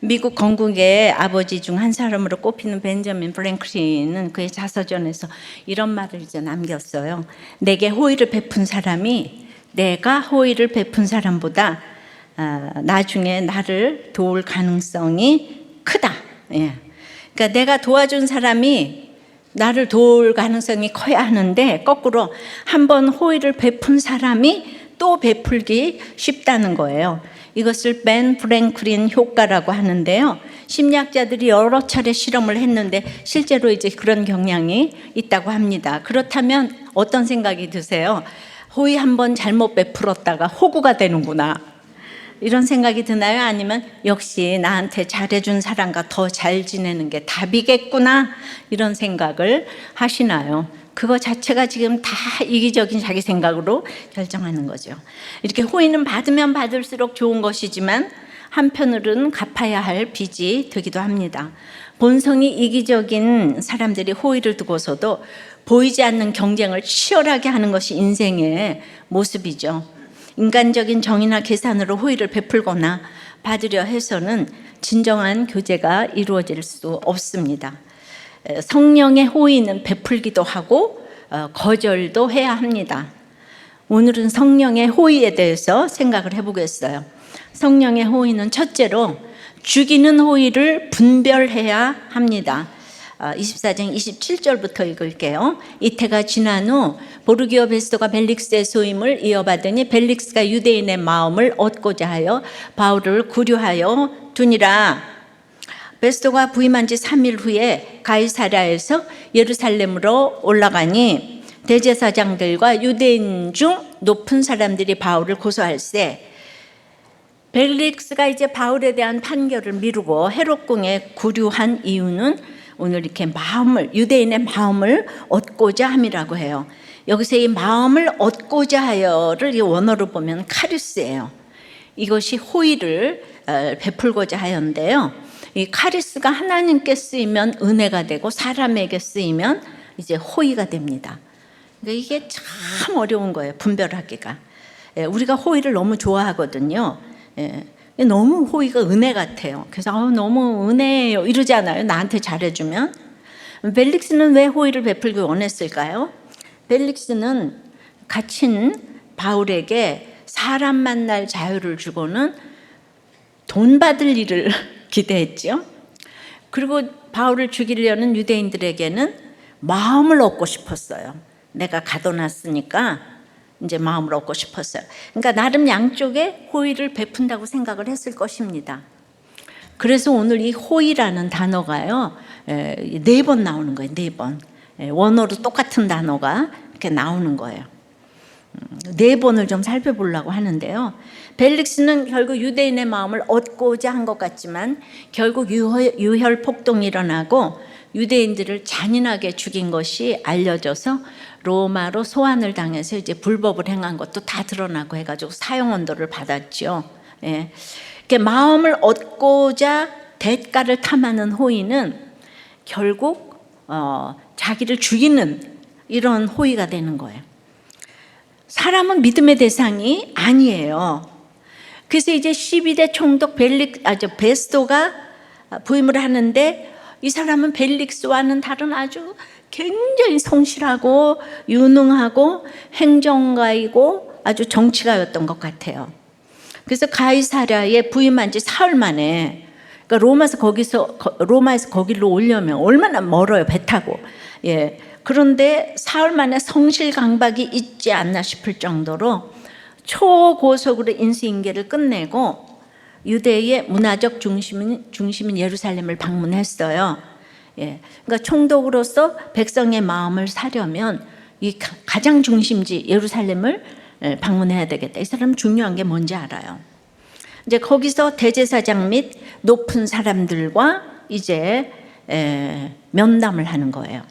미국 건국의 아버지 중 한 사람으로 꼽히는 벤저민 프랭클린은 그의 자서전에서 이런 말을 이제 남겼어요. 내게 호의를 베푼 사람이 내가 호의를 베푼 사람보다 나중에 나를 도울 가능성이 크다. 예. 그러니까 내가 도와준 사람이 나를 도울 가능성이 커야 하는데 거꾸로 한번 호의를 베푼 사람이 또 베풀기 쉽다는 거예요. 이것을 벤 프랭클린 효과라고 하는데요. 심리학자들이 여러 차례 실험을 했는데 실제로 이제 그런 경향이 있다고 합니다. 그렇다면 어떤 생각이 드세요? 호의 한번 잘못 베풀었다가 호구가 되는구나. 이런 생각이 드나요? 아니면 역시 나한테 잘해준 사람과 더 잘 지내는 게 답이겠구나. 이런 생각을 하시나요? 그거 자체가 지금 다 이기적인 자기 생각으로 결정하는 거죠. 이렇게 호의는 받으면 받을수록 좋은 것이지만 한편으로는 갚아야 할 빚이 되기도 합니다. 본성이 이기적인 사람들이 호의를 두고서도 보이지 않는 경쟁을 치열하게 하는 것이 인생의 모습이죠. 인간적인 정의나 계산으로 호의를 베풀거나 받으려 해서는 진정한 교제가 이루어질 수 없습니다. 성령의 호의는 베풀기도 하고 거절도 해야 합니다. 오늘은 성령의 호의에 대해서 생각을 해보겠어요. 성령의 호의는 첫째로 죽이는 호의를 분별해야 합니다. 24장 27절부터 읽을게요. 이태가 지난 후 보르기오 베스토가 벨릭스의 소임을 이어받으니 벨릭스가 유대인의 마음을 얻고자 하여 바울을 구류하여 두니라. 베스토가 부임한 지 3일 후에 가이사랴에서 예루살렘으로 올라가니 대제사장들과 유대인 중 높은 사람들이 바울을 고소할세. 벨릭스가 이제 바울에 대한 판결을 미루고 헤롯궁에 구류한 이유는 오늘 이렇게 유대인의 마음을 얻고자 함이라고 해요. 여기서 이 마음을 얻고자 하여를 이 원어로 보면 카리스예요. 이것이 호의를 베풀고자 하였는데요. 이 카리스가 하나님께 쓰이면 은혜가 되고 사람에게 쓰이면 이제 호의가 됩니다. 그러니까 이게 참 어려운 거예요. 분별하기가. 우리가 호의를 너무 좋아하거든요. 너무 호의가 은혜 같아요. 그래서 너무 은혜예요 이러잖아요. 나한테 잘해주면. 벨릭스는 왜 호의를 베풀기 원했을까요? 벨릭스는 갇힌 바울에게 사람 만날 자유를 주고는 돈 받을 일을 기대했죠. 그리고 바울을 죽이려는 유대인들에게는 마음을 얻고 싶었어요. 내가 가둬놨으니까 이제 마음을 얻고 싶었어요. 그러니까 나름 양쪽에 호의를 베푼다고 생각을 했을 것입니다. 그래서 오늘 이 호의라는 단어가요 4번 나오는 거예요. 4번. 원어로 똑같은 단어가 이렇게 나오는 거예요. 4번을 좀 살펴보려고 하는데요. 벨릭스는 결국 유대인의 마음을 얻고자 한 것 같지만 결국 유혈 폭동이 일어나고 유대인들을 잔인하게 죽인 것이 알려져서 로마로 소환을 당해서 이제 불법을 행한 것도 다 드러나고 해가지고 사형 언도를 받았죠. 예. 이렇게 마음을 얻고자 대가를 탐하는 호의는 결국 자기를 죽이는 이런 호의가 되는 거예요. 사람은 믿음의 대상이 아니에요. 그래서 이제 12대 총독 베스토가 부임을 하는데 이 사람은 벨릭스와는 다른 아주 굉장히 성실하고 유능하고 행정가이고 아주 정치가였던 것 같아요. 그래서 가이사랴에 부임한 지 사흘 만에 그러니까 로마에서 거기로 오려면 얼마나 멀어요. 배 타고. 예. 그런데 사흘 만에 성실 강박이 있지 않나 싶을 정도로 초고속으로 인수인계를 끝내고 유대의 문화적 중심인 예루살렘을 방문했어요. 예. 그러니까 총독으로서 백성의 마음을 사려면 이 가장 중심지 예루살렘을 방문해야 되겠다. 이 사람 중요한 게 뭔지 알아요. 이제 거기서 대제사장 및 높은 사람들과 이제 면담을 하는 거예요.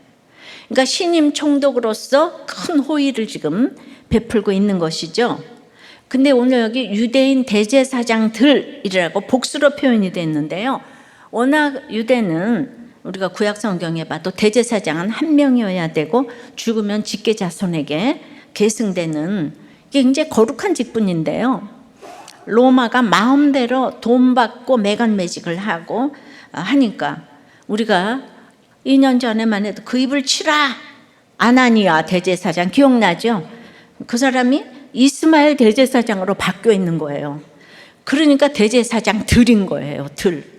그러니까 신임 총독으로서 큰 호의를 지금 베풀고 있는 것이죠. 근데 오늘 여기 유대인 대제사장들이라고 복수로 표현이 됐는데요. 워낙 유대는 우리가 구약 성경에 봐도 대제사장은 한 명이어야 되고 죽으면 직계 자손에게 계승되는 이게 굉장히 거룩한 직분인데요. 로마가 마음대로 돈 받고 매간매직을 하고 하니까 우리가 2년 전에만 해도 그 입을 치라 아나니아 대제사장 기억나죠? 그 사람이 이스마엘 대제사장으로 바뀌어 있는 거예요. 그러니까 대제사장 들인 거예요. 들.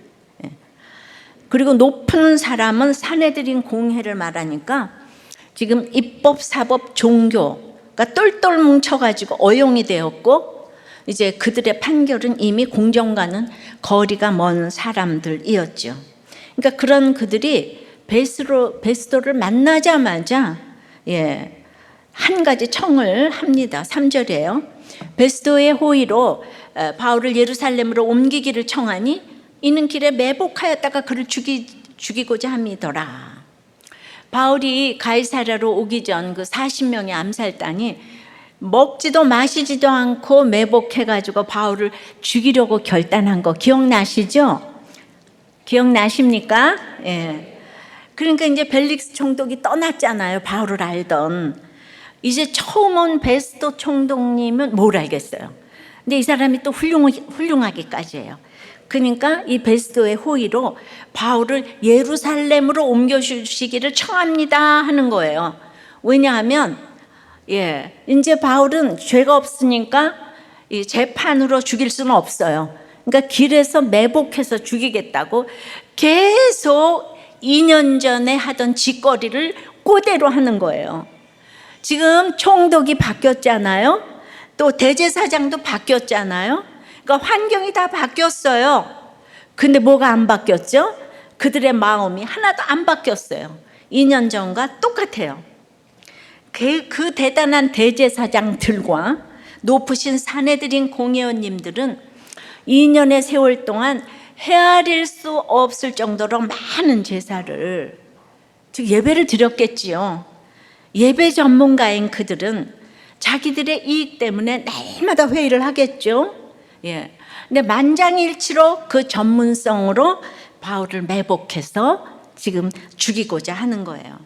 그리고 높은 사람은 사내들인 공회를 말하니까 지금 입법, 사법, 종교가 똘똘 뭉쳐가지고 어용이 되었고 이제 그들의 판결은 이미 공정과는 거리가 먼 사람들이었죠. 그러니까 그런 그들이 베스도를 만나자마자 한 가지 청을 합니다. 3절이에요. 베스도의 호의로 바울을 예루살렘으로 옮기기를 청하니 이는 길에 매복하였다가 그를 죽이고자 함이더라. 바울이 가이사랴로 오기 전 그 40명의 암살단이 먹지도 마시지도 않고 매복해가지고 바울을 죽이려고 결단한 거 기억나시죠? 기억나십니까? 예. 그러니까 이제 벨릭스 총독이 떠났잖아요. 바울을 알던. 이제 처음 온 베스도 총독님은 뭘 알겠어요. 근데 이 사람이 또 훌륭하기까지 해요. 그러니까 이 베스도의 호의로 바울을 예루살렘으로 옮겨주시기를 청합니다 하는 거예요. 왜냐하면 이제 바울은 죄가 없으니까 이 재판으로 죽일 수는 없어요. 그러니까 길에서 매복해서 죽이겠다고 계속 2년 전에 하던 짓거리를 그대로 하는 거예요. 지금 총독이 바뀌었잖아요. 또 대제사장도 바뀌었잖아요. 그러니까 환경이 다 바뀌었어요. 근데 뭐가 안 바뀌었죠? 그들의 마음이 하나도 안 바뀌었어요. 2년 전과 똑같아요. 그 대단한 대제사장들과 높으신 사내들인 공회원님들은 2년의 세월 동안 헤아릴 수 없을 정도로 많은 제사를, 즉 예배를 드렸겠지요. 예배 전문가인 그들은 자기들의 이익 때문에 날마다 회의를 하겠죠. 근데 만장일치로 그 전문성으로 바울을 매복해서 지금 죽이고자 하는 거예요.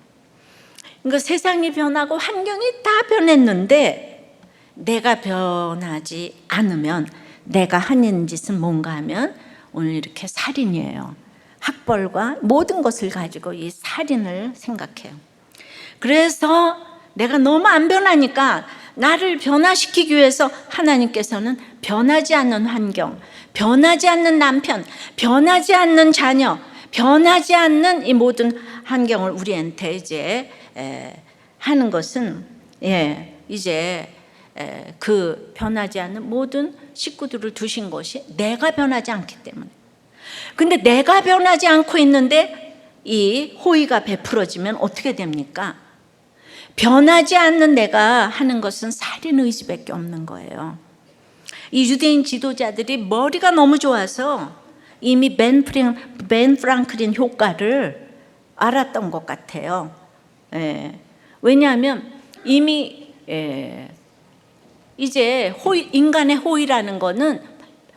그러니까 세상이 변하고 환경이 다 변했는데 내가 변하지 않으면 내가 하는 짓은 뭔가 하면 오늘 이렇게 살인이에요. 학벌과 모든 것을 가지고 이 살인을 생각해요. 그래서 내가 너무 안 변하니까 나를 변화시키기 위해서 하나님께서는 변하지 않는 환경, 변하지 않는 남편, 변하지 않는 자녀, 변하지 않는 이 모든 환경을 우리한테 이제 하는 것은 이제 그 변하지 않는 모든 식구들을 두신 것이 내가 변하지 않기 때문에. 근데 내가 변하지 않고 있는데 이 호의가 베풀어지면 어떻게 됩니까? 변하지 않는 내가 하는 것은 살인 의지밖에 없는 거예요. 이 유대인 지도자들이 머리가 너무 좋아서 이미 벤 프랑클린 효과를 알았던 것 같아요. 왜냐하면 이미 이제 인간의 호의라는 거는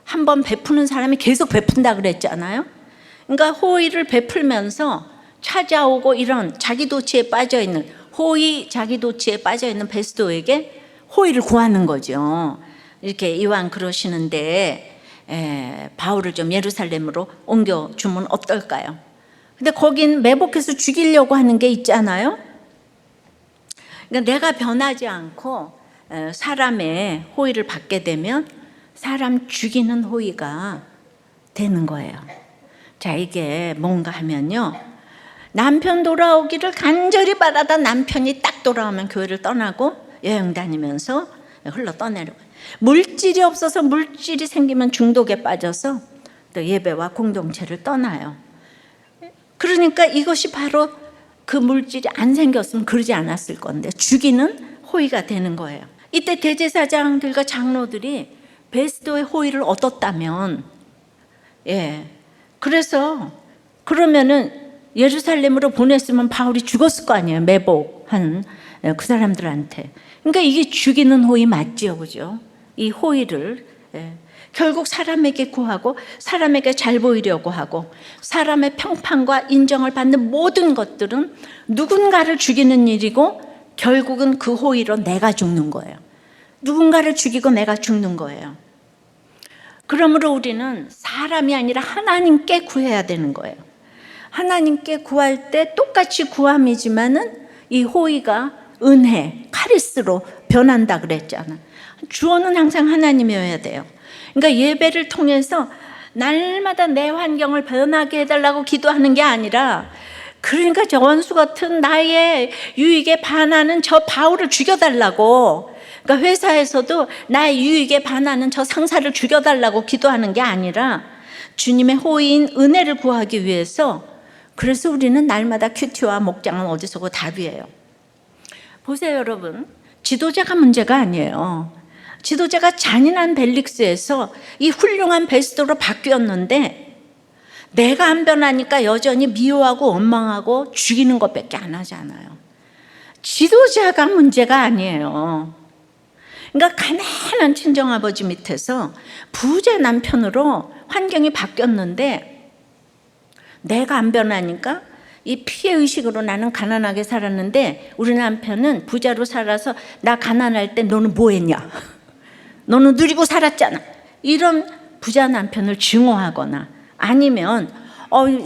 한번 베푸는 사람이 계속 베푼다 그랬잖아요. 그러니까 호의를 베풀면서 찾아오고 이런 자기 도취에 빠져 있는 자기 도취에 빠져 있는 베스도에게 호의를 구하는 거죠. 이렇게 이왕 그러시는데 바울을 좀 예루살렘으로 옮겨주면 어떨까요? 근데 거긴 매복해서 죽이려고 하는 게 있잖아요. 그러니까 내가 변하지 않고 사람의 호의를 받게 되면 사람 죽이는 호의가 되는 거예요. 자, 이게 뭔가 하면요, 남편 돌아오기를 간절히 바라다 남편이 딱 돌아오면 교회를 떠나고 여행 다니면서 흘러 떠내려가요. 물질이 없어서 물질이 생기면 중독에 빠져서 또 예배와 공동체를 떠나요. 그러니까 이것이 바로 그 물질이 안 생겼으면 그러지 않았을 건데 죽이는 호의가 되는 거예요. 이때 대제사장들과 장로들이 베스도의 호의를 얻었다면 그래서 그러면은 예루살렘으로 보냈으면 바울이 죽었을 거 아니에요. 매복한 그 사람들한테. 그러니까 이게 죽이는 호의 맞지요, 그죠? 이 호의를 결국 사람에게 구하고 사람에게 잘 보이려고 하고 사람의 평판과 인정을 받는 모든 것들은 누군가를 죽이는 일이고 결국은 그 호의로 내가 죽는 거예요. 누군가를 죽이고 내가 죽는 거예요. 그러므로 우리는 사람이 아니라 하나님께 구해야 되는 거예요. 하나님께 구할 때 똑같이 구함이지만은 이 호의가 은혜, 카리스로 변한다 그랬잖아. 주어는 항상 하나님이어야 돼요. 그러니까 예배를 통해서 날마다 내 환경을 변하게 해달라고 기도하는 게 아니라, 그러니까 저 원수 같은 나의 유익에 반하는 저 바울을 죽여달라고, 그러니까 회사에서도 나의 유익에 반하는 저 상사를 죽여달라고 기도하는 게 아니라 주님의 호의인 은혜를 구하기 위해서. 그래서 우리는 날마다 큐티와 목장은 어디서고 답이에요. 보세요 여러분, 지도자가 문제가 아니에요. 지도자가 잔인한 벨릭스에서 이 훌륭한 베스도로 바뀌었는데 내가 안 변하니까 여전히 미워하고 원망하고 죽이는 것밖에 안 하잖아요. 지도자가 문제가 아니에요. 그러니까 가난한 친정아버지 밑에서 부자 남편으로 환경이 바뀌었는데 내가 안 변하니까 이 피해의식으로 나는 가난하게 살았는데 우리 남편은 부자로 살아서 나 가난할 때 너는 뭐 했냐? 너는 누리고 살았잖아. 이런 부자 남편을 증오하거나, 아니면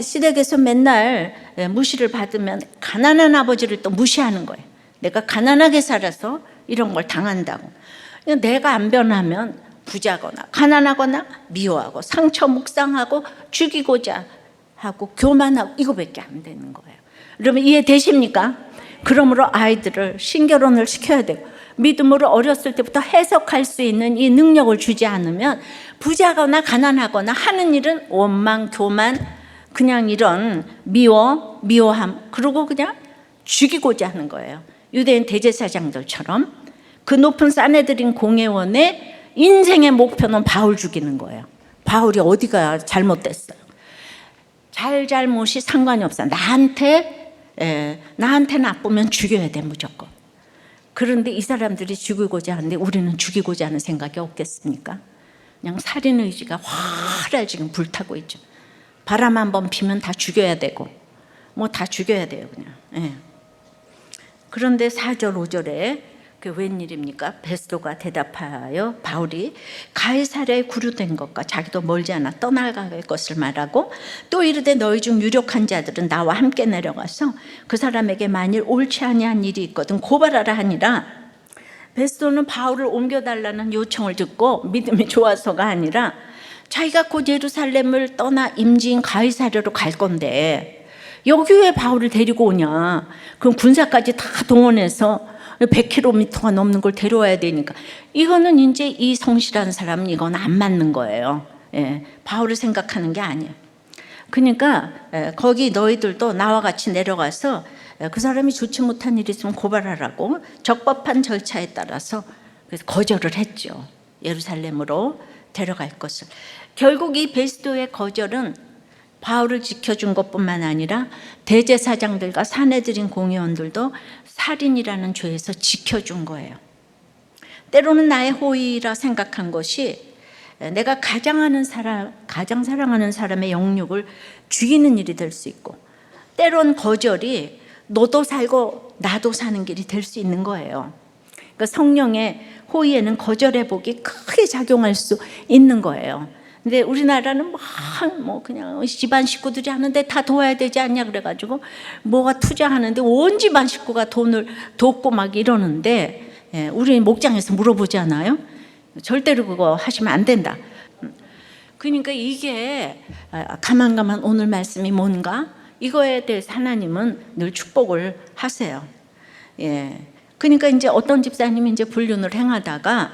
시댁에서 맨날 무시를 받으면 가난한 아버지를 또 무시하는 거예요. 내가 가난하게 살아서 이런 걸 당한다고. 내가 안 변하면 부자거나 가난하거나 미워하고 상처 묵상하고 죽이고자 하고 교만하고 이거밖에 안 되는 거예요. 여러분 이해되십니까? 그러므로 아이들을 신결혼을 시켜야 되고 믿음으로 어렸을 때부터 해석할 수 있는 이 능력을 주지 않으면 부자거나 가난하거나 하는 일은 원망, 교만, 그냥 이런 미워함, 그리고 그냥 죽이고자 하는 거예요. 유대인 대제사장들처럼 그 높은 사내들인 공회원의 인생의 목표는 바울 죽이는 거예요. 바울이 어디가 잘못됐어요? 잘못이 상관이 없어. 나한테 나쁘면 죽여야 돼 무조건. 그런데 이 사람들이 죽이고자 하는데 우리는 죽이고자 하는 생각이 없겠습니까? 그냥 살인 의지가 활활 지금 불타고 있죠. 바람 한번 피면 다 죽여야 되고 뭐 다 죽여야 돼요 그냥. 예. 그런데 4절 5절에 그 웬일입니까? 베스도가 대답하여 바울이 가이사랴에 구류된 것과 자기도 멀지 않아 떠나갈 것을 말하고 또 이르되 너희 중 유력한 자들은 나와 함께 내려가서 그 사람에게 만일 옳지 아니한 일이 있거든 고발하라 하니라. 베스도는 바울을 옮겨달라는 요청을 듣고 믿음이 좋아서가 아니라 자기가 곧 예루살렘을 떠나 임지인 가이사랴로 갈 건데 여기 왜 바울을 데리고 오냐? 그럼 군사까지 다 동원해서 100km가 넘는 걸 데려와야 되니까 이거는 이제 이 성실한 사람은 이건 안 맞는 거예요. 예, 바울을 생각하는 게 아니에요. 그러니까 거기 너희들도 나와 같이 내려가서 그 사람이 좋지 못한 일이 있으면 고발하라고 적법한 절차에 따라서 그래서 거절을 했죠. 예루살렘으로 데려갈 것을. 결국 이 베스도의 거절은 바울을 지켜준 것뿐만 아니라 대제사장들과 사내들인 공회원들도 살인이라는 죄에서 지켜준 거예요. 때로는 나의 호의라 생각한 것이 내가 가장 사랑하는 사람의 영육을 죽이는 일이 될 수 있고, 때론 거절이 너도 살고 나도 사는 길이 될 수 있는 거예요. 그러니까 성령의 호의에는 거절의 복이 크게 작용할 수 있는 거예요. 근데 우리나라는 뭐 그냥 집안 식구들이 하는데 다 도와야 되지 않냐 그래가지고 뭐가 투자하는데 온 집안 식구가 돈을 돕고 막 이러는데, 우리 목장에서 물어보잖아요. 절대로 그거 하시면 안 된다. 그러니까 이게 가만 오늘 말씀이 뭔가 이거에 대해서 하나님은 늘 축복을 하세요. 그러니까 이제 어떤 집사님이 이제 불륜을 행하다가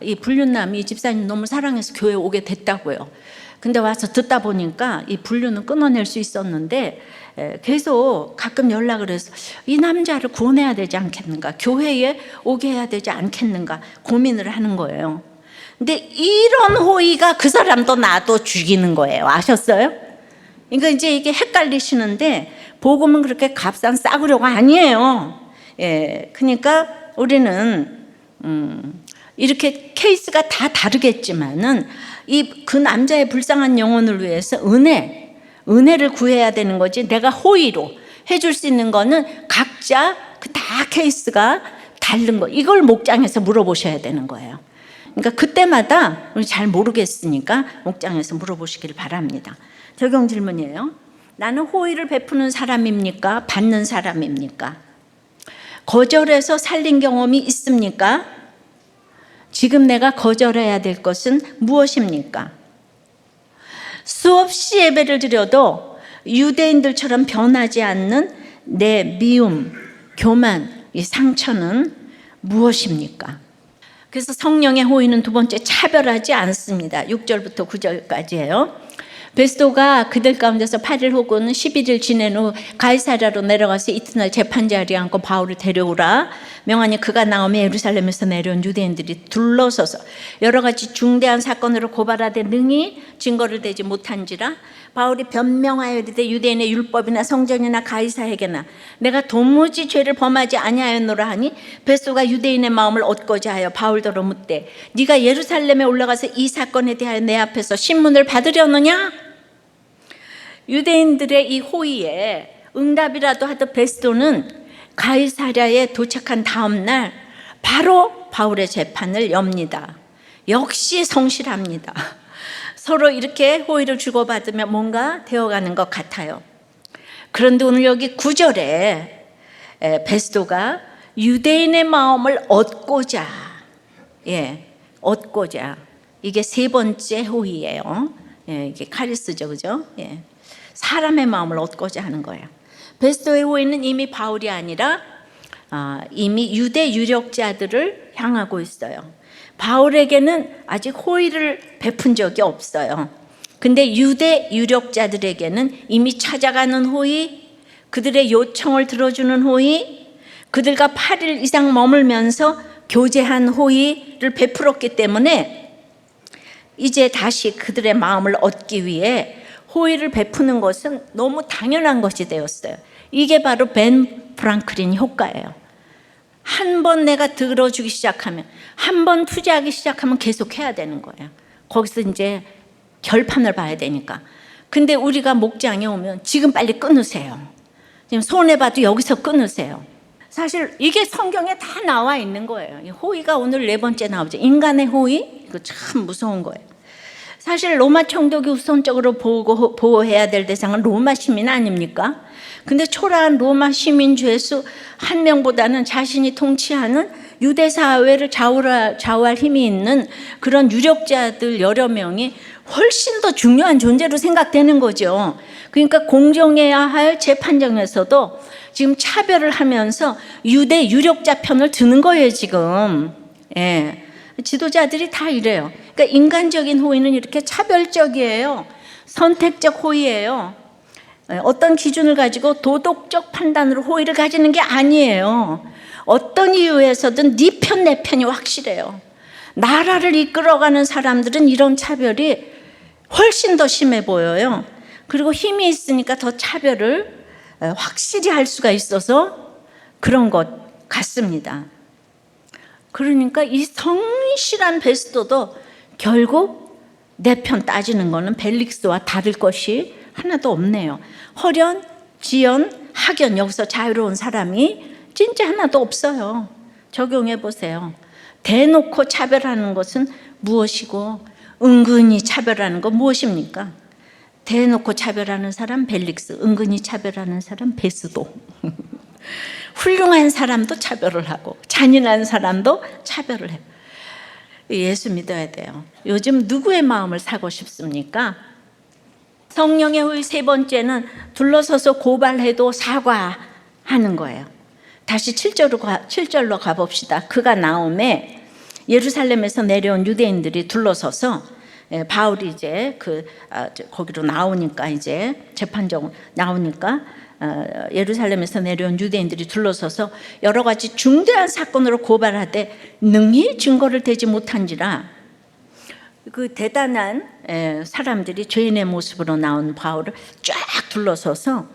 이 불륜남이 이 집사님 너무 사랑해서 교회에 오게 됐다고요. 근데 와서 듣다 보니까 이 불륜은 끊어낼 수 있었는데 계속 가끔 연락을 해서 이 남자를 구원해야 되지 않겠는가, 교회에 오게 해야 되지 않겠는가 고민을 하는 거예요. 근데 이런 호의가 그 사람도 나도 죽이는 거예요. 아셨어요? 그러니까 이제 이게 헷갈리시는데 복음은 그렇게 값싼 싸구려가 아니에요. 그러니까 우리는 이렇게 케이스가 다 다르겠지만은 그 남자의 불쌍한 영혼을 위해서 은혜를 구해야 되는 거지, 내가 호의로 해줄 수 있는 거는 각자 그 다 케이스가 다른 거, 이걸 목장에서 물어보셔야 되는 거예요. 그러니까 그때마다 우리 잘 모르겠으니까 목장에서 물어보시길 바랍니다. 적용 질문이에요. 나는 호의를 베푸는 사람입니까? 받는 사람입니까? 거절해서 살린 경험이 있습니까? 지금 내가 거절해야 될 것은 무엇입니까? 수없이 예배를 드려도 유대인들처럼 변하지 않는 내 미움, 교만, 이 상처는 무엇입니까? 그래서 성령의 호의는 두 번째, 차별하지 않습니다. 6절부터 9절까지예요. 베스도가 그들 가운데서 8일 혹은 11일 지낸 후 가이사랴로 내려가서 이튿날 재판자리에 앉고 바울을 데려오라 명하니 그가 나오며 예루살렘에서 내려온 유대인들이 둘러서서 여러 가지 중대한 사건으로 고발하되 능히 증거를 대지 못한지라 바울이 변명하여 이르되 유대인의 율법이나 성전이나 가이사에게나 내가 도무지 죄를 범하지 아니하였노라 하니 베스도가 유대인의 마음을 얻고자 하여 바울더러 묻되 네가 예루살렘에 올라가서 이 사건에 대하여 내 앞에서 신문을 받으려느냐? 유대인들의 이 호의에 응답이라도 하던 베스도는 가이사랴에 도착한 다음 날 바로 바울의 재판을 엽니다. 역시 성실합니다. 서로 이렇게 호의를 주고받으며 뭔가 되어가는 것 같아요. 그런데 오늘 여기 9절에 베스도가 유대인의 마음을 얻고자, 얻고자, 이게 세 번째 호의예요. 이게 카리스죠, 그죠? 사람의 마음을 얻고자 하는 거예요. 베스도의 호의는 이미 바울이 아니라 이미 유대 유력자들을 향하고 있어요. 바울에게는 아직 호의를 베푼 적이 없어요. 근데 유대 유력자들에게는 이미 찾아가는 호의, 그들의 요청을 들어주는 호의, 그들과 8일 이상 머물면서 교제한 호의를 베풀었기 때문에 이제 다시 그들의 마음을 얻기 위해 호의를 베푸는 것은 너무 당연한 것이 되었어요. 이게 바로 벤 프랑클린 효과예요. 한 번 내가 들어주기 시작하면, 한 번 투자하기 시작하면 계속 해야 되는 거예요. 거기서 이제 결판을 봐야 되니까. 근데 우리가 목장에 오면 지금 빨리 끊으세요. 지금 손해봐도 여기서 끊으세요. 사실 이게 성경에 다 나와 있는 거예요. 호의가 오늘 네 번째 나오죠. 인간의 호의, 이거 참 무서운 거예요. 사실 로마 총독이 우선적으로 보호해야 될 대상은 로마 시민 아닙니까? 근데 초라한 로마 시민 죄수 한 명보다는 자신이 통치하는 유대 사회를 좌우할 힘이 있는 그런 유력자들 여러 명이 훨씬 더 중요한 존재로 생각되는 거죠. 그러니까 공정해야 할 재판정에서도 지금 차별을 하면서 유대 유력자 편을 드는 거예요, 지금. 지도자들이 다 이래요. 그러니까 인간적인 호의는 이렇게 차별적이에요. 선택적 호의예요. 어떤 기준을 가지고 도덕적 판단으로 호의를 가지는 게 아니에요. 어떤 이유에서든 네 편, 내 편이 확실해요. 나라를 이끌어가는 사람들은 이런 차별이 훨씬 더 심해 보여요. 그리고 힘이 있으니까 더 차별을 확실히 할 수가 있어서 그런 것 같습니다. 그러니까 이 성실한 베스도도 결국 내 편 따지는 거는 벨릭스와 다를 것이 하나도 없네요. 허련, 지연, 학연, 여기서 자유로운 사람이 진짜 하나도 없어요. 적용해 보세요. 대놓고 차별하는 것은 무엇이고 은근히 차별하는 건 무엇입니까? 대놓고 차별하는 사람 벨릭스, 은근히 차별하는 사람 베스도. 훌륭한 사람도 차별을 하고 잔인한 사람도 차별을 해요. 예수 믿어야 돼요. 요즘 누구의 마음을 사고 싶습니까? 성령의 호의 세 번째는 둘러서서 고발해도 사과하는 거예요. 다시 7절로 가봅시다. 그가 나오매 예루살렘에서 내려온 유대인들이 둘러서서 바울이 이제 거기로 나오니까 이제 재판정 나오니까 예루살렘에서 내려온 유대인들이 둘러서서 여러 가지 중대한 사건으로 고발하되 능히 증거를 대지 못한지라 그 대단한 사람들이 죄인의 모습으로 나온 바울을 쫙 둘러서서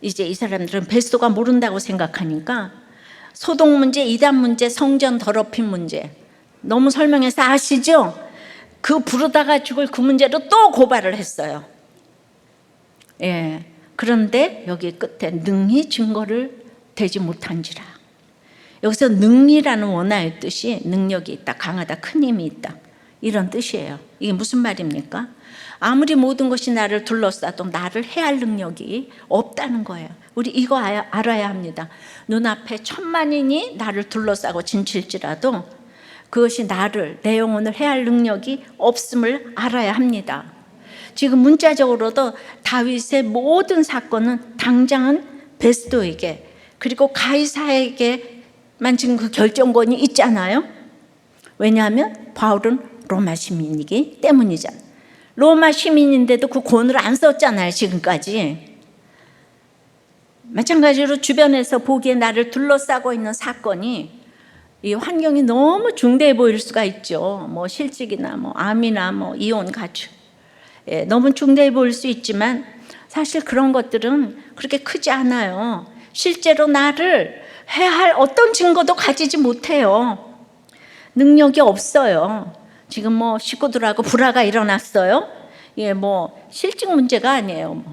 이제 이 사람들은 베스도가 모른다고 생각하니까 소동 문제, 이단 문제, 성전 더럽힘 문제 너무 설명해서 아시죠? 그 부르다가 죽을 그 문제로 또 고발을 했어요. 그런데 여기 끝에 능히 증거를 대지 못한지라. 여기서 능리라는 원어의 뜻이 능력이 있다, 강하다, 큰 힘이 있다, 이런 뜻이에요. 이게 무슨 말입니까? 아무리 모든 것이 나를 둘러싸도 나를 해할 능력이 없다는 거예요. 우리 이거 알아야 합니다. 눈앞에 천만인이 나를 둘러싸고 진칠지라도 그것이 나를, 내 영혼을 해할 능력이 없음을 알아야 합니다. 지금 문자적으로도 다윗의 모든 사건은 당장은 베스도에게, 그리고 가이사에게만 지금 그 결정권이 있잖아요. 왜냐하면 바울은 로마 시민이기 때문이잖아요. 로마 시민인데도 그 권을 안 썼잖아요, 지금까지. 마찬가지로 주변에서 보기에 나를 둘러싸고 있는 사건이, 이 환경이 너무 중대해 보일 수가 있죠. 뭐 실직이나 뭐 암이나 뭐 이혼 가출, 너무 중대해 보일 수 있지만 사실 그런 것들은 그렇게 크지 않아요. 실제로 나를 해할 어떤 증거도 가지지 못해요. 능력이 없어요. 지금 뭐 식구들하고 불화가 일어났어요. 뭐 실직 문제가 아니에요.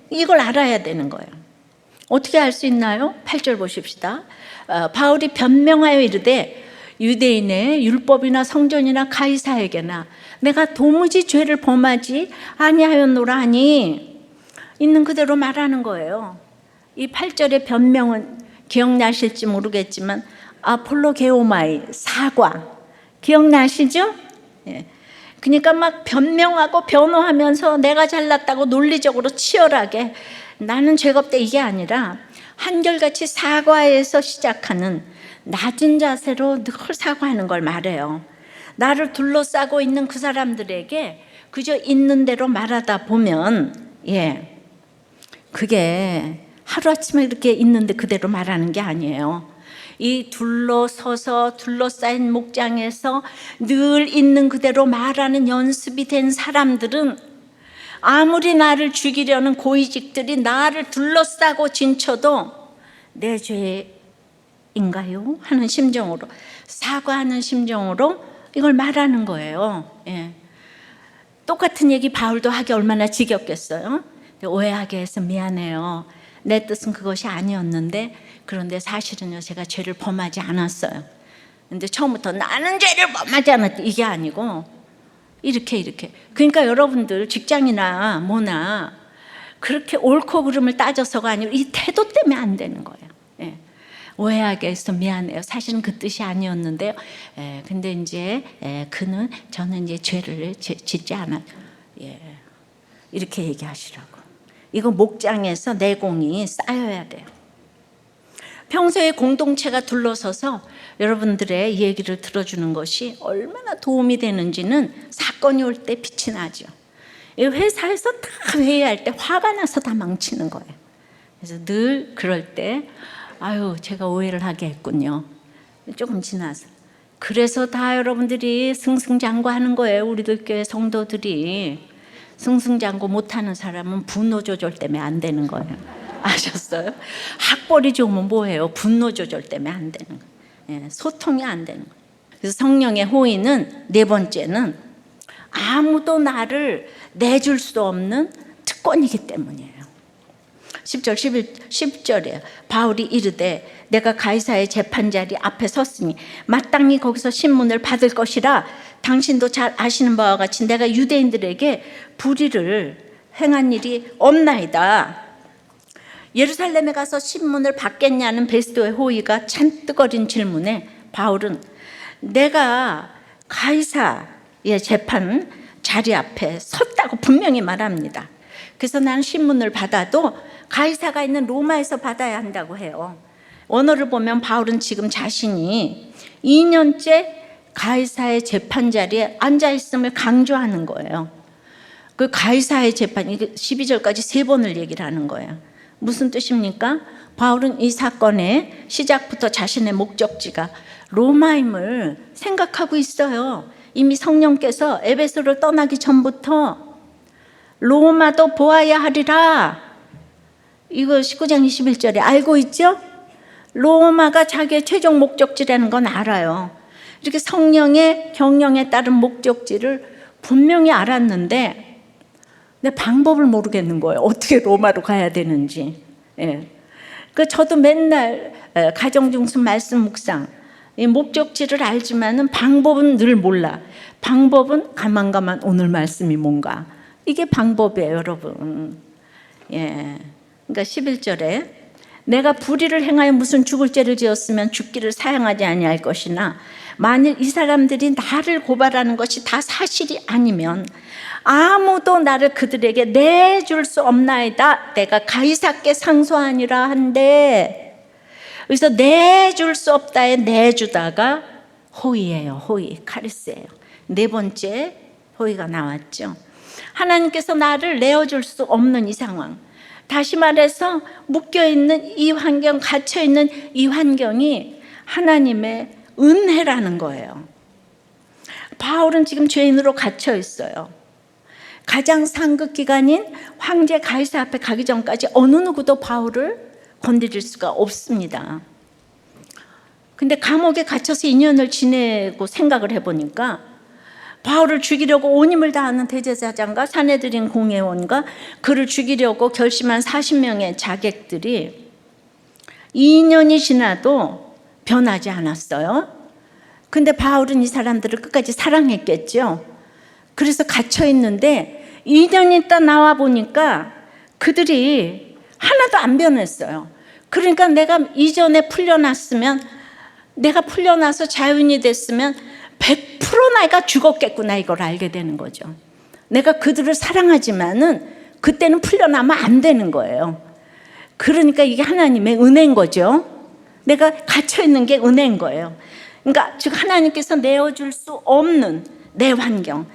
이걸 알아야 되는 거예요. 어떻게 알 수 있나요? 8절 보십시다. 바울이 변명하여 이르되 유대인의 율법이나 성전이나 가이사에게나 내가 도무지 죄를 범하지 아니하였노라 하니, 있는 그대로 말하는 거예요. 이 8절의 변명은 기억나실지 모르겠지만 아폴로게오마이, 사과, 기억나시죠? 그러니까 막 변명하고 변호하면서 내가 잘났다고 논리적으로 치열하게 나는 죄가 없다, 이게 아니라 한결같이 사과에서 시작하는 낮은 자세로 늘 사과하는 걸 말해요. 나를 둘러싸고 있는 그 사람들에게 그저 있는 대로 말하다 보면 그게 하루아침에 이렇게 있는데 그대로 말하는 게 아니에요. 이 둘러서서 둘러싸인 목장에서 늘 있는 그대로 말하는 연습이 된 사람들은 아무리 나를 죽이려는 고위직들이 나를 둘러싸고 진쳐도 내 죄인가요? 하는 심정으로, 사과하는 심정으로 이걸 말하는 거예요. 똑같은 얘기 바울도 하기 얼마나 지겹겠어요. 오해하게 해서 미안해요. 내 뜻은 그것이 아니었는데, 그런데 사실은요, 제가 죄를 범하지 않았어요. 근데 처음부터 나는 죄를 범하지 않았다, 이게 아니고 이렇게. 그러니까 여러분들 직장이나 뭐나 그렇게 옳고 그름을 따져서가 아니고 이 태도 때문에 안 되는 거예요. 오해하게 해서 미안해요. 사실은 그 뜻이 아니었는데요. 근데 이제 저는 이제 죄를 짓지 않아요. 이렇게 얘기하시라고. 이거 목장에서 내공이 쌓여야 돼요. 평소에 공동체가 둘러서서 여러분들의 얘기를 들어주는 것이 얼마나 도움이 되는지는 사건이 올 때 빛이 나죠. 회사에서 다 회의할 때 화가 나서 다 망치는 거예요. 그래서 늘 그럴 때 제가 오해를 하게 했군요. 조금 지나서. 그래서 다 여러분들이 승승장구하는 거예요. 우리들 교회 성도들이. 승승장구 못하는 사람은 분노 조절 때문에 안 되는 거예요. 아셨어요? 학벌이 좋으면 뭐해요? 분노 조절 때문에 안 되는 거예요. 소통이 안 되는 거예요. 그래서 성령의 호의는, 네 번째는 아무도 나를 내줄 수 없는 특권이기 때문이에요. 10절 11절에 바울이 이르되 내가 가이사의 재판자리 앞에 섰으니 마땅히 거기서 신문을 받을 것이라 당신도 잘 아시는 바와 같이 내가 유대인들에게 불의를 행한 일이 없나이다. 예루살렘에 가서 신문을 받겠냐는 베스도의 호의가 잔뜩 어린 질문에 바울은 내가 가이사의 재판 자리 앞에 섰다고 분명히 말합니다. 그래서 나는 신문을 받아도 가이사가 있는 로마에서 받아야 한다고 해요. 언어를 보면 바울은 지금 자신이 2년째 가이사의 재판 자리에 앉아 있음을 강조하는 거예요. 그 가이사의 재판, 12절까지 3번을 얘기를 하는 거예요. 무슨 뜻입니까? 바울은 이 사건의 시작부터 자신의 목적지가 로마임을 생각하고 있어요. 이미 성령께서 에베소를 떠나기 전부터 로마도 보아야 하리라, 이거 19장 21절에 알고 있죠? 로마가 자기의 최종 목적지라는 건 알아요. 이렇게 성령의 경영에 따른 목적지를 분명히 알았는데 내 방법을 모르겠는 거예요. 어떻게 로마로 가야 되는지. 저도 맨날 가정중심 말씀 묵상, 이 목적지를 알지만은 방법은 늘 몰라. 방법은 가만 오늘 말씀이 뭔가. 이게 방법이에요, 여러분. 예. 그러니까 11절에 내가 불의를 행하여 무슨 죽을 죄를 지었으면 죽기를 사양하지 아니할 것이나 만일 이 사람들이 나를 고발하는 것이 다 사실이 아니면 아무도 나를 그들에게 내줄 수 없나이다. 내가 가이사께 상소하니라 한데, 그래서 내줄 수 없다에 내주다가 호의예요. 호의, 카리스예요. 네 번째 호의가 나왔죠. 하나님께서 나를 내어줄 수 없는 이 상황, 다시 말해서 묶여있는 이 환경, 갇혀있는 이 환경이 하나님의 은혜라는 거예요. 바울은 지금 죄인으로 갇혀 있어요. 가장 상급 기관인 황제 가이사 앞에 가기 전까지 어느 누구도 바울을 건드릴 수가 없습니다. 근데 감옥에 갇혀서 2년을 지내고 생각을 해보니까 바울을 죽이려고 온 힘을 다하는 대제사장과 산헤드린 공회원과 그를 죽이려고 결심한 40명의 자객들이 2년이 지나도 변하지 않았어요. 근데 바울은 이 사람들을 끝까지 사랑했겠죠. 그래서 갇혀 있는데 2년 있다 나와 보니까 그들이 하나도 안 변했어요. 그러니까 내가 이전에 풀려났으면, 내가 풀려나서 자유인이 됐으면 100% 내가 죽었겠구나, 이걸 알게 되는 거죠. 내가 그들을 사랑하지만은 그때는 풀려나면 안 되는 거예요. 그러니까 이게 하나님의 은혜인 거죠. 내가 갇혀 있는 게 은혜인 거예요. 그러니까 즉 하나님께서 내어줄 수 없는 내 환경,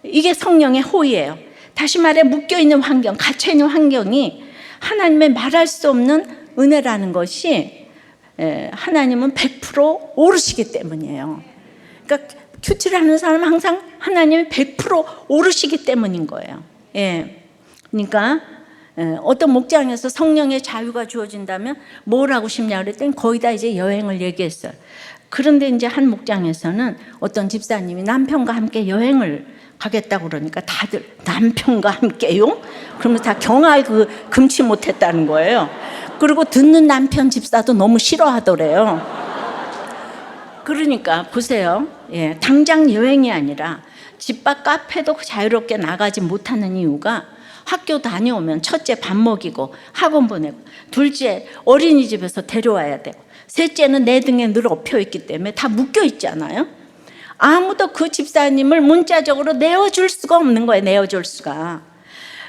이게 성령의 호의예요. 다시 말해 묶여있는 환경, 갇혀있는 환경이 하나님의 말할 수 없는 은혜라는 것이 하나님은 100% 오르시기 때문이에요. 그러니까 큐티를 하는 사람은 항상 하나님이 100% 오르시기 때문인 거예요. 예. 그러니까 어떤 목장에서 성령의 자유가 주어진다면 뭘 하고 싶냐 그랬더니 거의 다 이제 여행을 얘기했어요. 그런데 이제 한 목장에서는 어떤 집사님이 남편과 함께 여행을 가겠다고 그러니까 다들 남편과 함께요? 그러면 다 경악 금치 못했다는 거예요. 그리고 듣는 남편 집사도 너무 싫어하더래요. 그러니까 보세요. 예, 당장 여행이 아니라 집 밖 카페도 자유롭게 나가지 못하는 이유가 학교 다녀오면 첫째 밥 먹이고 학원 보내고, 둘째 어린이집에서 데려와야 되고, 셋째는 내 등에 늘 엎혀있기 때문에 다 묶여있잖아요. 아무도 그 집사님을 문자적으로 내어줄 수가 없는 거예요. 내어줄 수가.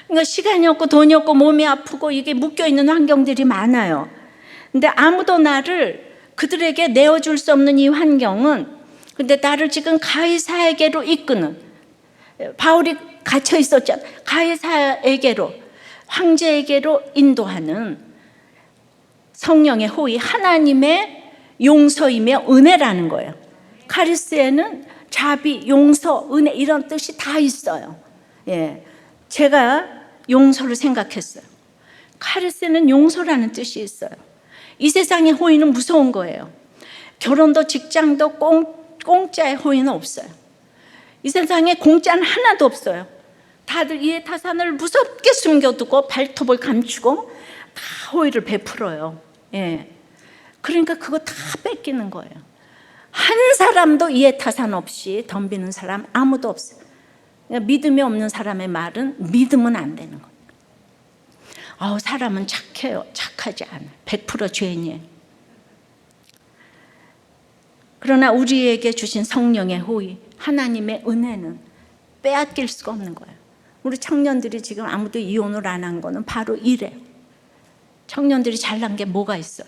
그러니까 시간이 없고 돈이 없고 몸이 아프고 이게 묶여있는 환경들이 많아요. 근데 아무도 나를 그들에게 내어줄 수 없는 이 환경은, 근데 나를 지금 가이사에게로 이끄는, 바울이 갇혀 있었잖아. 가이사에게로, 황제에게로 인도하는 성령의 호의, 하나님의 용서이며 은혜라는 거예요. 카리스에는 자비, 용서, 은혜 이런 뜻이 다 있어요. 예, 제가 용서를 생각했어요. 카리스에는 용서라는 뜻이 있어요. 이 세상의 호의는 무서운 거예요. 결혼도 직장도 공짜의 호의는 없어요. 이 세상에 공짜는 하나도 없어요. 다들 이해타산을 무섭게 숨겨두고 발톱을 감추고 다 호의를 베풀어요. 예. 그러니까 그거 다 뺏기는 거예요. 한 사람도 이해타산 없이 덤비는 사람 아무도 없어요. 그러니까 믿음이 없는 사람의 말은 믿으면 안 되는 거예요. 사람은 착해요. 착하지 않아요. 100% 죄인이에요. 그러나 우리에게 주신 성령의 호의, 하나님의 은혜는 빼앗길 수가 없는 거예요. 우리 청년들이 지금 아무도 이혼을 안 한 거는 바로 이래요. 청년들이 잘난 게 뭐가 있어요?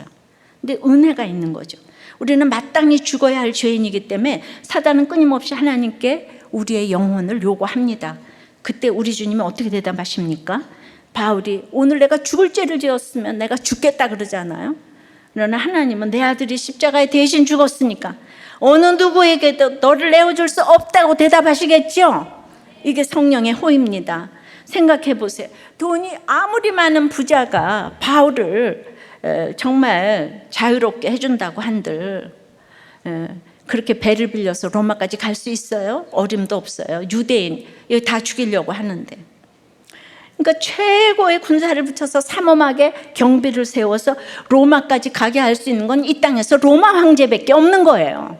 근데 은혜가 있는 거죠. 우리는 마땅히 죽어야 할 죄인이기 때문에 사단은 끊임없이 하나님께 우리의 영혼을 요구합니다. 그때 우리 주님은 어떻게 대답하십니까? 바울이 오늘 내가 죽을 죄를 지었으면 내가 죽겠다 그러잖아요. 그러나 하나님은 내 아들이 십자가에 대신 죽었으니까 어느 누구에게도 너를 내어줄 수 없다고 대답하시겠죠? 이게 성령의 호의입니다. 생각해 보세요. 돈이 아무리 많은 부자가 바울을 정말 자유롭게 해준다고 한들 그렇게 배를 빌려서 로마까지 갈 수 있어요? 어림도 없어요. 유대인 여기 다 죽이려고 하는데. 그러니까 최고의 군사를 붙여서 삼엄하게 경비를 세워서 로마까지 가게 할 수 있는 건 이 땅에서 로마 황제밖에 없는 거예요.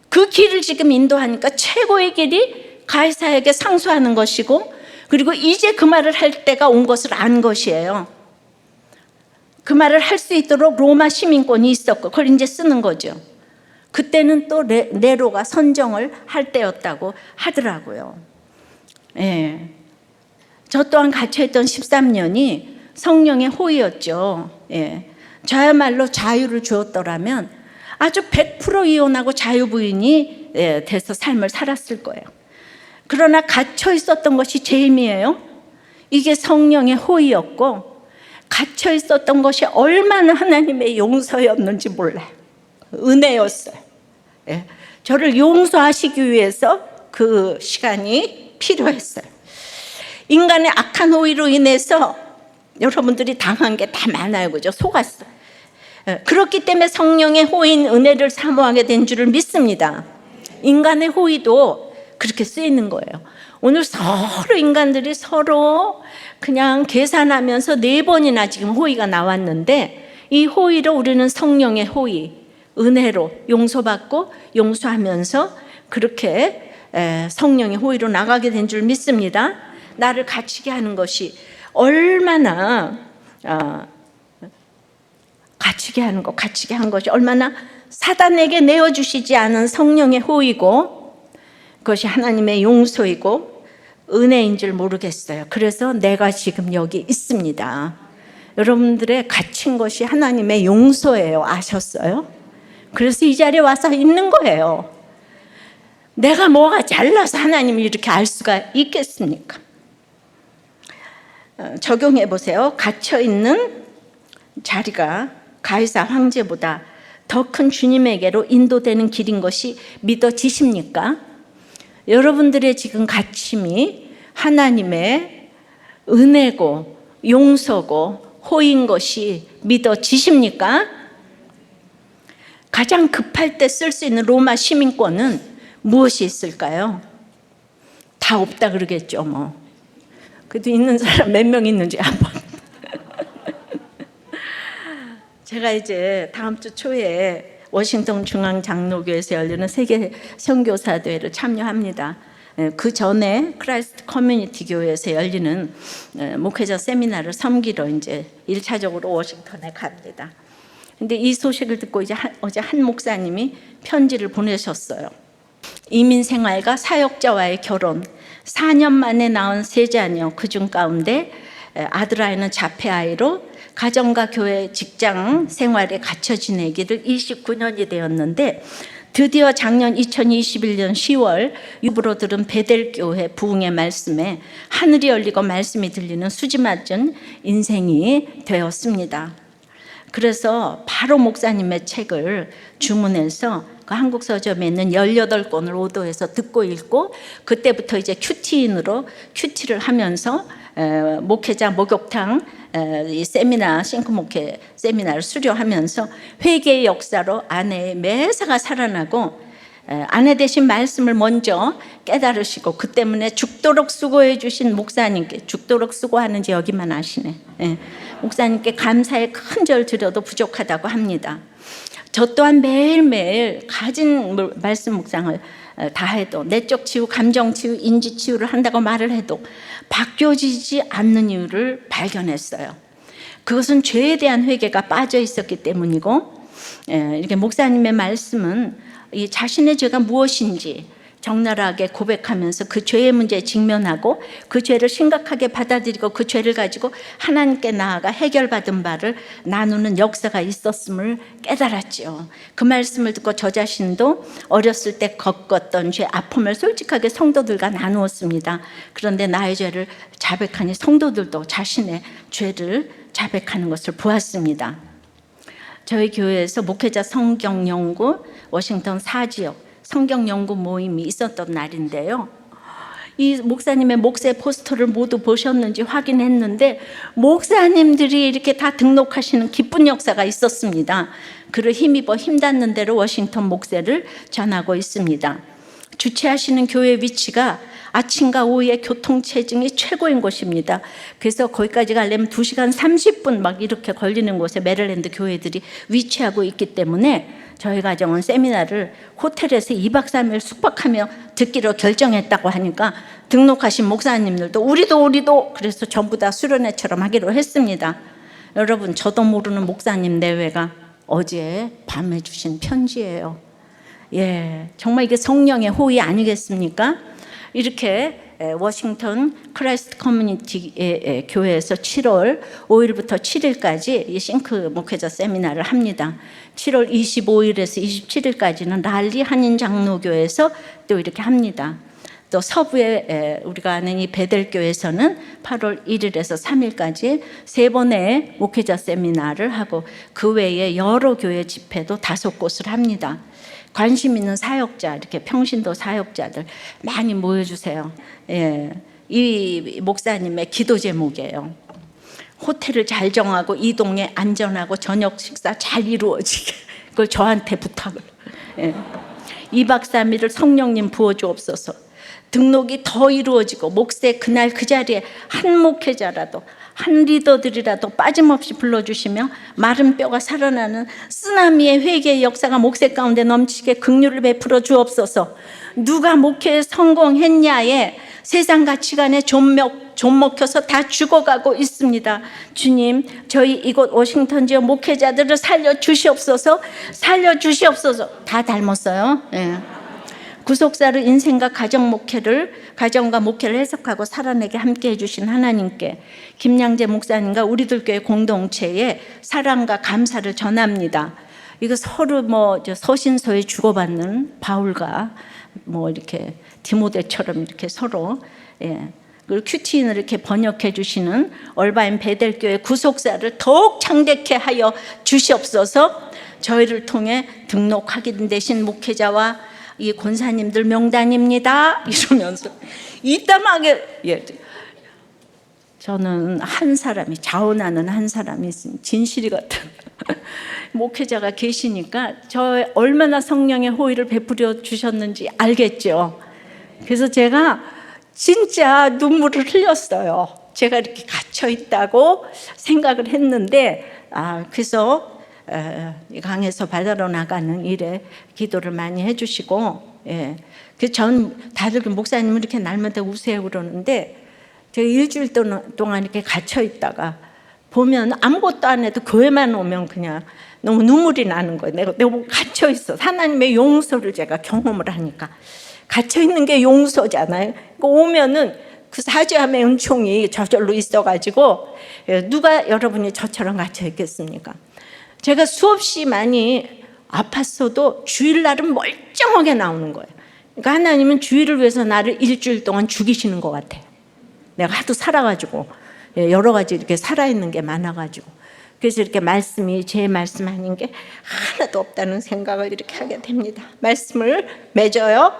그 길을 지금 인도하니까 최고의 길이 가이사에게 상소하는 것이고, 그리고 이제 그 말을 할 때가 온 것을 안 것이에요. 그 말을 할 수 있도록 로마 시민권이 있었고 그걸 이제 쓰는 거죠. 그때는 또 네로가 선정을 할 때였다고 하더라고요. 예. 저 또한 갇혀있던 13년이 성령의 호의였죠. 예. 저야말로 자유를 주었더라면 아주 100% 이혼하고 자유부인이 돼서 삶을 살았을 거예요. 그러나 갇혀 있었던 것이 죄임이에요. 이게 성령의 호의였고, 갇혀 있었던 것이 얼마나 하나님의 용서였는지 몰라요. 은혜였어요. 예. 저를 용서하시기 위해서 그 시간이 필요했어요. 인간의 악한 호의로 인해서 여러분들이 당한 게 다 많아요. 그죠? 속았어요. 예. 그렇기 때문에 성령의 호의인 은혜를 사모하게 된 줄을 믿습니다. 인간의 호의도 그렇게 쓰이는 거예요. 오늘 서로 인간들이 서로 그냥 계산하면서 4번이나 지금 호의가 나왔는데, 이 호의로 우리는 성령의 호의, 은혜로 용서받고 용서하면서 그렇게 성령의 호의로 나가게 된 줄 믿습니다. 나를 갇히게 하는 것이 얼마나 갇히게 한 것이 얼마나 사단에게 내어주시지 않은 성령의 호의고, 그것이 하나님의 용서이고 은혜인 줄 모르겠어요. 그래서 내가 지금 여기 있습니다. 여러분들의 갇힌 것이 하나님의 용서예요. 아셨어요? 그래서 이 자리에 와서 있는 거예요. 내가 뭐가 잘나서 하나님이 이렇게 알 수가 있겠습니까? 적용해 보세요. 갇혀있는 자리가 가이사 황제보다 더 큰 주님에게로 인도되는 길인 것이 믿어지십니까? 여러분들의 지금 갇힘이 하나님의 은혜고 용서고 호인 것이 믿어지십니까? 가장 급할 때 쓸 수 있는 로마 시민권은 무엇이 있을까요? 다 없다 그러겠죠. 뭐 그래도 있는 사람 몇 명 있는지 한번. 제가 이제 다음 주 초에 워싱턴 중앙장로교에서 열리는 세계 선교사대회를 참여합니다. 그 전에 크라이스트 커뮤니티 교회에서 열리는 목회자 세미나를 섬기러 이제 1차적으로 워싱턴에 갑니다. 근데 이 소식을 듣고 이제 어제 한 목사님이 편지를 보내셨어요. 이민 생활과 사역자와의 결혼, 4년 만에 낳은 3자녀, 그중 가운데 아들아이는 자폐아이로 가정과 교회, 직장 생활에 갇혀 지내기를 29년이 되었는데, 드디어 작년 2021년 10월 유부로 들은 베델교회 부흥의 말씀에 하늘이 열리고 말씀이 들리는 수지 맞은 인생이 되었습니다. 그래서 바로 목사님의 책을 주문해서 그 한국 서점에 있는 18권을 오더해서 듣고 읽고, 그때부터 이제 큐티인으로 큐티를 하면서 목회자 목욕탕 이 세미나 싱크 목회 세미나를 수료하면서 회개의 역사로 아내의 매사가 살아나고, 아내 대신 말씀을 먼저 깨달으시고, 그 때문에 죽도록 수고해 주신 목사님께, 죽도록 수고하는지 여기만 아시네. 목사님께 감사의 큰 절 드려도 부족하다고 합니다. 저 또한 매일매일 가진 말씀 묵상을 다 해도, 내적 치유, 감정 치유, 인지 치유를 한다고 말을 해도 바뀌어지지 않는 이유를 발견했어요. 그것은 죄에 대한 회개가 빠져 있었기 때문이고, 이렇게 목사님의 말씀은 이 자신의 죄가 무엇인지 적나라하게 고백하면서 그 죄의 문제에 직면하고 그 죄를 심각하게 받아들이고 그 죄를 가지고 하나님께 나아가 해결받은 바를 나누는 역사가 있었음을 깨달았죠. 그 말씀을 듣고 저 자신도 어렸을 때 겪었던 죄 아픔을 솔직하게 성도들과 나누었습니다. 그런데 나의 죄를 자백하니 성도들도 자신의 죄를 자백하는 것을 보았습니다. 저희 교회에서 목회자 성경연구 워싱턴 4지역 성경연구 모임이 있었던 날인데요. 이 목사님의 목세 포스터를 모두 보셨는지 확인했는데, 목사님들이 이렇게 다 등록하시는 기쁜 역사가 있었습니다. 그를 힘입어 힘닿는 대로 워싱턴 목세를 전하고 있습니다. 주최하시는 교회 위치가 아침과 오후에 교통체증이 최고인 곳입니다. 그래서 거기까지 가려면 2시간 30분 막 이렇게 걸리는 곳에 메릴랜드 교회들이 위치하고 있기 때문에 저희 가정은 세미나를 호텔에서 2박 3일 숙박하며 듣기로 결정했다고 하니까 등록하신 목사님들도 우리도 그래서 전부 다 수련회처럼 하기로 했습니다. 여러분, 저도 모르는 목사님 내외가 어제 밤에 주신 편지예요. 예, 정말 이게 성령의 호의 아니겠습니까? 이렇게 워싱턴 크라이스트 커뮤니티 교회에서 7월 5일부터 7일까지 이 싱크 목회자 세미나를 합니다. 7월 25일에서 27일까지는 랄리 한인 장로교회에서 또 이렇게 합니다. 또 서부에 우리가 아는 이 베델교에서는 8월 1일에서 3일까지 3번의 목회자 세미나를 하고 그 외에 여러 교회 집회도 5곳을 합니다. 관심 있는 사역자, 이렇게 평신도 사역자들 많이 모여주세요. 예, 이 목사님의 기도 제목이에요. 호텔을 잘 정하고 이동에 안전하고 저녁 식사 잘 이루어지게, 그걸 저한테 부탁을. 예. 2박 3일을 성령님 부어주옵소서. 등록이 더 이루어지고 목세 그날 그 자리에 한 목회자라도 한 리더들이라도 빠짐없이 불러주시며 마른 뼈가 살아나는 쓰나미의 회개의 역사가 목세 가운데 넘치게 긍휼을 베풀어 주옵소서. 누가 목회에 성공했냐에 세상 가치관에 좀 먹혀서 다 죽어가고 있습니다. 주님, 저희 이곳 워싱턴 지역 목회자들을 살려주시옵소서. 다 닮았어요. 예. 구속사를 인생과 가정과 목회를 해석하고 살아내게 함께 해주신 하나님께 김양재 목사님과 우리들 교회 공동체에 사랑과 감사를 전합니다. 이거 서로 서신서에 주고받는 바울과 이렇게 디모데처럼 이렇게 서로, 예. 그리고 큐티인을 이렇게 번역해 주시는 얼바인 베델교회 구속사를 더욱 창대케 하여 주시옵소서. 저희를 통해 등록하게 되신 목회자와 이 권사님들 명단입니다 이러면서 이따하게, 예. 저는 한 사람이, 자원하는 한 사람이 진실이 같은 목회자가 계시니까 저 얼마나 성령의 호의를 베풀어 주셨는지 알겠죠. 그래서 제가 진짜 눈물을 흘렸어요. 제가 이렇게 갇혀 있다고 생각을 했는데, 그래서 강에서 바다로 나가는 일에 기도를 많이 해주시고, 예. 전 다들 목사님은 이렇게 날마다 우세요 그러는데, 제가 일주일 동안 이렇게 갇혀 있다가 보면 아무것도 안 해도 교회만 오면 그냥 너무 눈물이 나는 거예요. 내가 갇혀 있어. 하나님의 용서를 제가 경험을 하니까. 갇혀 있는 게 용서잖아요. 오면은 그 사죄함의 은총이 저절로 있어가지고, 누가 여러분이 저처럼 갇혀 있겠습니까? 제가 수없이 많이 아팠어도 주일날은 멀쩡하게 나오는 거예요. 그러니까 하나님은 주일을 위해서 나를 일주일 동안 죽이시는 것 같아요. 내가 하도 살아가지고, 여러 가지 이렇게 살아있는 게 많아가지고. 그래서 이렇게 말씀이 제 말씀 아닌 게 하나도 없다는 생각을 이렇게 하게 됩니다. 말씀을 맺어요.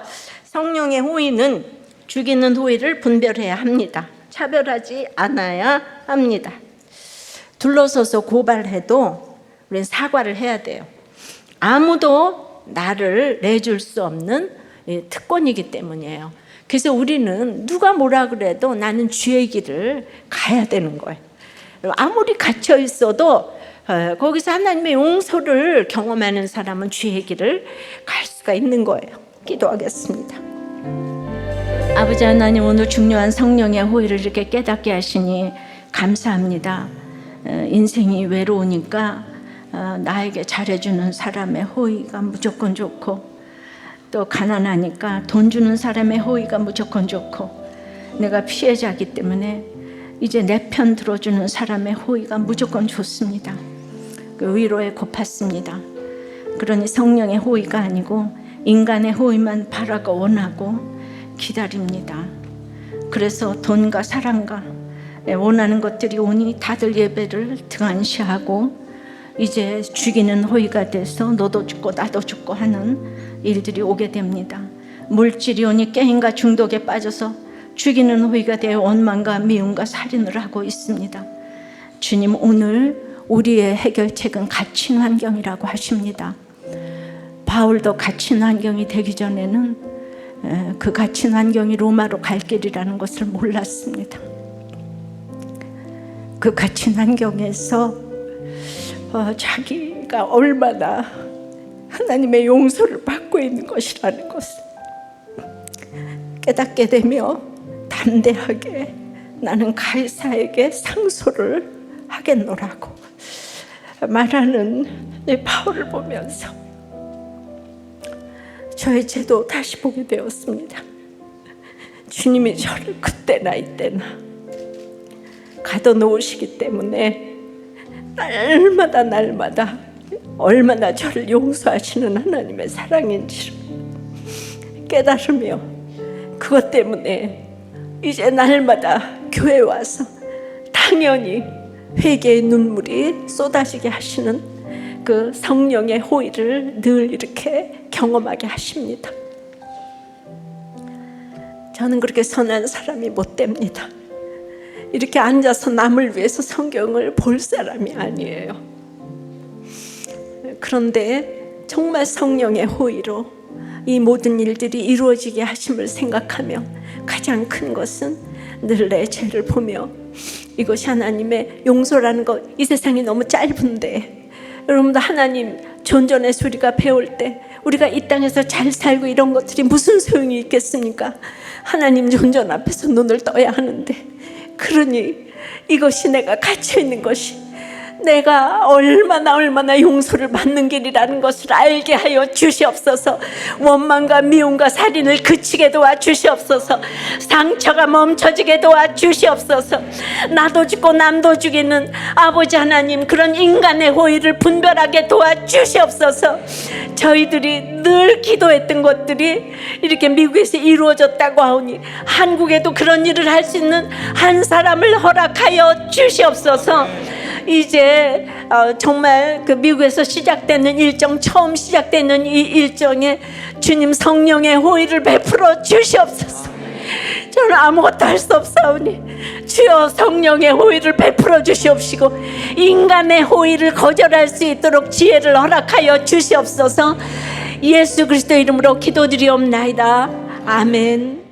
성령의 호의는 죽이는 호의를 분별해야 합니다. 차별하지 않아야 합니다. 둘러서서 고발해도 우리는 사과를 해야 돼요. 아무도 나를 내줄 수 없는 특권이기 때문이에요. 그래서 우리는 누가 뭐라 그래도 나는 주의 길을 가야 되는 거예요. 아무리 갇혀 있어도 거기서 하나님의 용서를 경험하는 사람은 주의 길을 갈 수가 있는 거예요. 기도하겠습니다. 아버지 하나님, 오늘 중요한 성령의 호의를 이렇게 깨닫게 하시니 감사합니다. 인생이 외로우니까 나에게 잘해주는 사람의 호의가 무조건 좋고, 또 가난하니까 돈 주는 사람의 호의가 무조건 좋고, 내가 피해자이기 때문에 이제 내 편 들어주는 사람의 호의가 무조건 좋습니다. 그 위로에 고팠습니다. 그러니 성령의 호의가 아니고 인간의 호의만 바라고 원하고 기다립니다. 그래서 돈과 사랑과 원하는 것들이 오니 다들 예배를 등한시하고 이제 죽이는 호의가 돼서 너도 죽고 나도 죽고 하는 일들이 오게 됩니다. 물질이 오니 게임과 중독에 빠져서 죽이는 호의가 되어 원망과 미움과 살인을 하고 있습니다. 주님, 오늘 우리의 해결책은 갇힌 환경이라고 하십니다. 바울도 갇힌 환경이 되기 전에는 그 갇힌 환경이 로마로 갈 길이라는 것을 몰랐습니다. 그 갇힌 환경에서 자기가 얼마나 하나님의 용서를 받고 있는 것이라는 것을 깨닫게 되며 담대하게 나는 가이사에게 상소를 하겠노라고 말하는 이 바울을 보면서 저의 죄도 다시 보게 되었습니다. 주님이 저를 그때나 이때나 가둬놓으시기 때문에 날마다 얼마나 저를 용서하시는 하나님의 사랑인지를 깨달으며 그것 때문에 이제 날마다 교회에 와서 당연히 회개의 눈물이 쏟아지게 하시는 그 성령의 호의를 늘 이렇게 경험하게 하십니다. 저는 그렇게 선한 사람이 못 됩니다. 이렇게 앉아서 남을 위해서 성경을 볼 사람이 아니에요. 그런데 정말 성령의 호의로 이 모든 일들이 이루어지게 하심을 생각하며 가장 큰 것은 늘 내 죄를 보며 이것이 하나님의 용서라는 것, 이 세상이 너무 짧은데 여러분도 하나님 존전의 소리가 배울 때 우리가 이 땅에서 잘 살고 이런 것들이 무슨 소용이 있겠습니까? 하나님 존전 앞에서 눈을 떠야 하는데, 그러니 이것이 내가 갇혀있는 것이 내가 얼마나 용서를 받는 길이라는 것을 알게 하여 주시옵소서. 원망과 미움과 살인을 그치게 도와 주시옵소서. 상처가 멈춰지게 도와 주시옵소서. 나도 죽고 남도 죽이는 아버지 하나님, 그런 인간의 호의를 분별하게 도와 주시옵소서. 저희들이 늘 기도했던 것들이 이렇게 미국에서 이루어졌다고 하오니 한국에도 그런 일을 할 수 있는 한 사람을 허락하여 주시옵소서. 이제 정말 그 미국에서 시작되는 일정, 처음 시작되는 이 일정에 주님 성령의 호의를 베풀어 주시옵소서. 저는 아무것도 할 수 없사오니 주여 성령의 호의를 베풀어 주시옵시고 인간의 호의를 거절할 수 있도록 지혜를 허락하여 주시옵소서. 예수 그리스도 이름으로 기도드리옵나이다. 아멘.